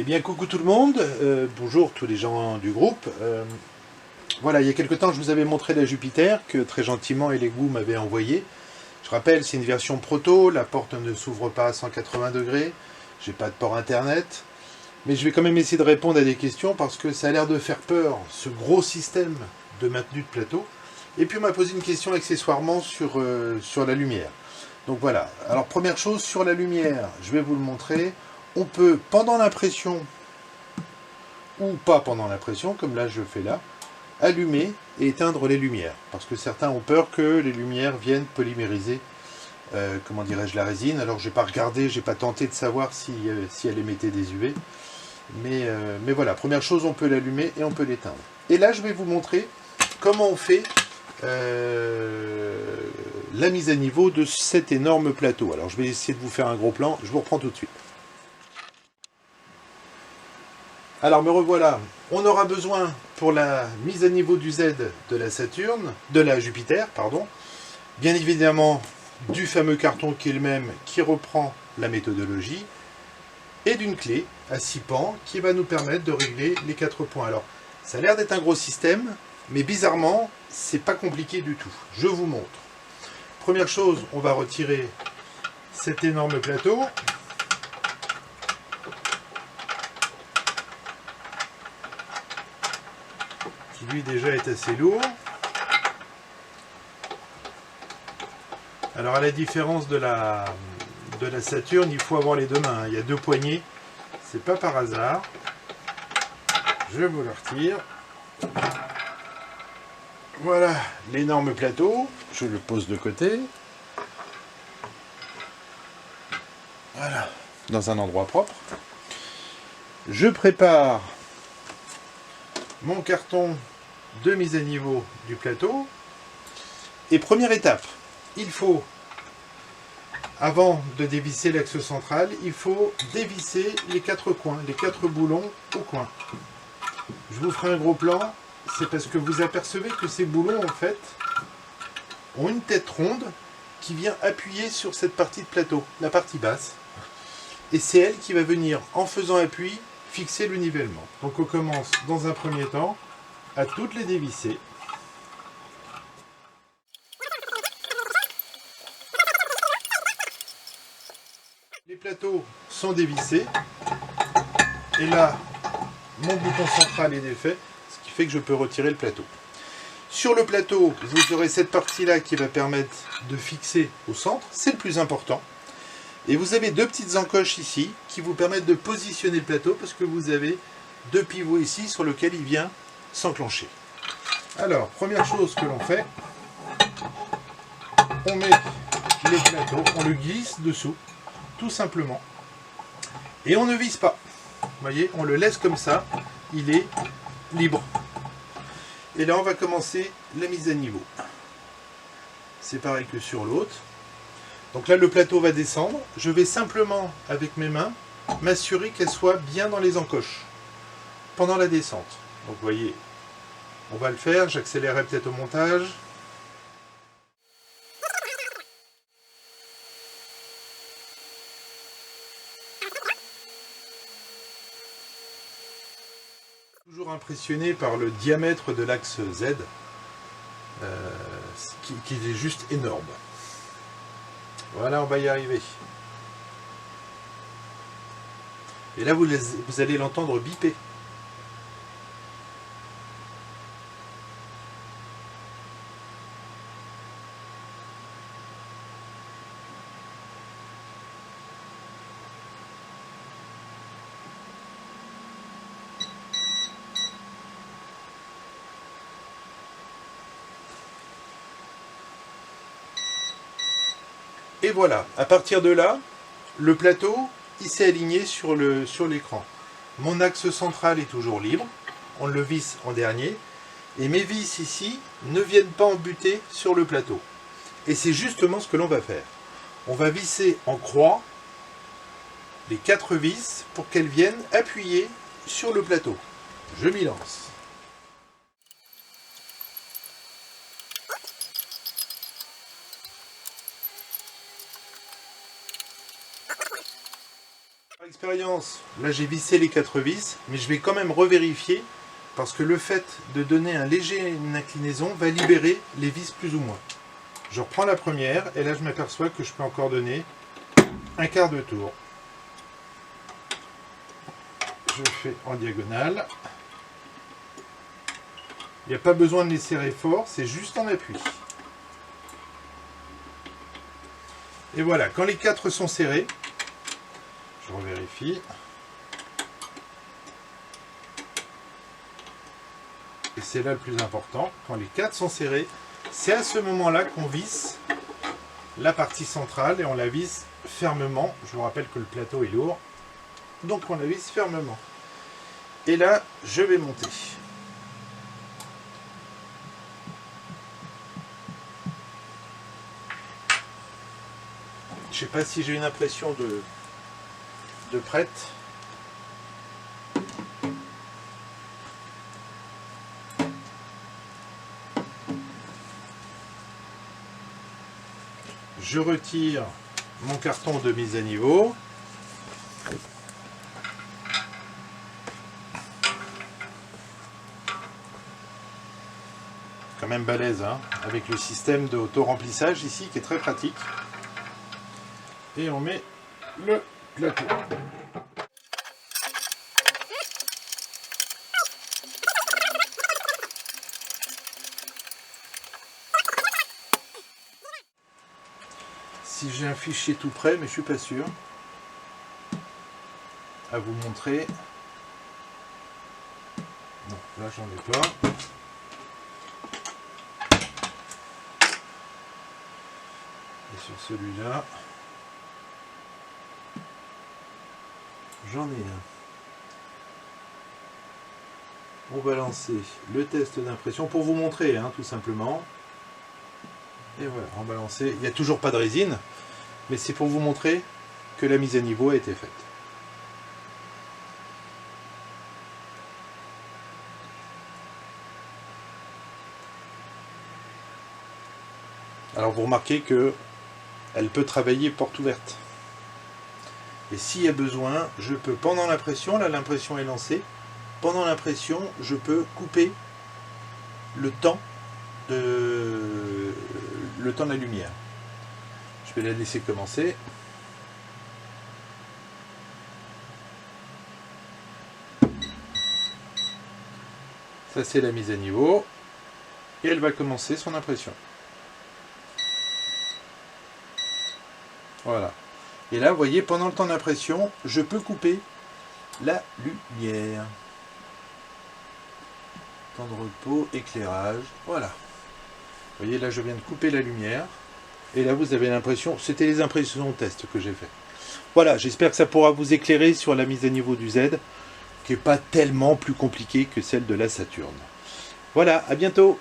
bien, coucou tout le monde, bonjour tous les gens du groupe. Voilà, il y a quelque temps, je vous avais montré la Jupiter que très gentiment Elegoo m'avait envoyé. Je rappelle, c'est une version proto, la porte ne s'ouvre pas à 180 degrés, j'ai pas de port internet, mais je vais quand même essayer de répondre à des questions parce que ça a l'air de faire peur, ce gros système de maintenue de plateau. Et puis on m'a posé une question accessoirement sur la lumière. Donc voilà, alors première chose, sur la lumière, je vais vous le montrer. On peut, pendant l'impression, ou pas pendant l'impression, comme là je fais là, allumer et éteindre les lumières. Parce que certains ont peur que les lumières viennent polymériser, comment dirais-je, la résine. Alors j'ai pas regardé, j'ai pas tenté de savoir si elle émettait des UV. Mais voilà, première chose, on peut l'allumer et on peut l'éteindre. Et là je vais vous montrer comment on fait la mise à niveau de cet énorme plateau. Alors je vais essayer de vous faire un gros plan, je vous reprends tout de suite. Alors me revoilà, on aura besoin pour la mise à niveau du Z de la Jupiter, pardon, bien évidemment du fameux carton qui est le même, qui reprend la méthodologie, et d'une clé à 6 pans qui va nous permettre de régler les 4 points. Alors ça a l'air d'être un gros système, mais bizarrement, c'est pas compliqué du tout. Je vous montre. Première chose, on va retirer cet énorme plateau. Qui lui déjà est assez lourd. Alors à la différence de la Saturn, il faut avoir les deux mains. Il y a deux poignées, c'est pas par hasard. Je vous le retire. Voilà l'énorme plateau, je le pose de côté. Voilà, dans un endroit propre. Je prépare mon carton de mise à niveau du plateau. Et première étape, il faut, avant de dévisser l'axe central, il faut dévisser les 4 coins, les 4 boulons au coin. Je vous ferai un gros plan, c'est parce que vous apercevez que ces boulons, en fait, ont une tête ronde qui vient appuyer sur cette partie de plateau, la partie basse. Et c'est elle qui va venir, en faisant appui, fixer le nivellement. Donc on commence, dans un premier temps, à toutes les dévisser. Les plateaux sont dévissés. Et là, mon bouton central est défait, ce qui fait que je peux retirer le plateau. Sur le plateau, vous aurez cette partie-là qui va permettre de fixer au centre, c'est le plus important. Et vous avez deux petites encoches ici qui vous permettent de positionner le plateau parce que vous avez deux pivots ici sur lesquels il vient s'enclencher. Alors, première chose que l'on fait, on met le plateau, on le glisse dessous, tout simplement. Et on ne vise pas. Vous voyez, on le laisse comme ça, il est libre. Et là, on va commencer la mise à niveau. C'est pareil que sur l'autre. Donc là, le plateau va descendre. Je vais simplement, avec mes mains, m'assurer qu'elle soit bien dans les encoches pendant la descente. Donc vous voyez, on va le faire. J'accélérerai peut-être au montage. Toujours impressionné par le diamètre de l'axe Z, qui est juste énorme. Voilà, on va y arriver. Et là, vous allez l'entendre biper. Et voilà, à partir de là, le plateau, il s'est aligné sur l'écran. Mon axe central est toujours libre, on le visse en dernier, et mes vis ici ne viennent pas embuter sur le plateau. Et c'est justement ce que l'on va faire. On va visser en croix les 4 vis pour qu'elles viennent appuyer sur le plateau. Je m'y lance. Par expérience, là j'ai vissé les 4 vis, mais je vais quand même revérifier parce que le fait de donner une inclinaison va libérer les vis plus ou moins. Je reprends la première et là je m'aperçois que je peux encore donner un quart de tour. Je fais en diagonale. Il n'y a pas besoin de les serrer fort, c'est juste en appui. Et voilà, quand les 4 sont serrés, je revérifie. Et c'est là le plus important, quand les 4 sont serrés, c'est à ce moment-là qu'on visse la partie centrale et on la visse fermement. Je vous rappelle que le plateau est lourd, donc on la visse fermement. Et là, je vais monter. Je sais pas si j'ai une impression de prête. Je retire mon carton de mise à niveau. Quand même balèze, hein, avec le système d'auto-remplissage ici qui est très pratique. Et on met le plateau. Si j'ai un fichier tout prêt, mais je suis pas sûr, à vous montrer. Non, là j'en ai pas. Et sur celui-là, j'en ai un. On va lancer le test d'impression pour vous montrer, hein, tout simplement. Et voilà, on va lancer. Il n'y a toujours pas de résine, mais c'est pour vous montrer que la mise à niveau a été faite. Alors vous remarquez que elle peut travailler porte ouverte. Et s'il y a besoin, je peux pendant l'impression, là l'impression est lancée, pendant l'impression, je peux couper le temps de la lumière. Je vais la laisser commencer. Ça c'est la mise à niveau. Et elle va commencer son impression. Voilà. Et là, vous voyez, pendant le temps d'impression, je peux couper la lumière. Temps de repos, éclairage, voilà. Vous voyez, là, je viens de couper la lumière. Et là, vous avez l'impression, c'était les impressions test que j'ai fait. Voilà, j'espère que ça pourra vous éclairer sur la mise à niveau du Z, qui n'est pas tellement plus compliquée que celle de la Saturn. Voilà, à bientôt!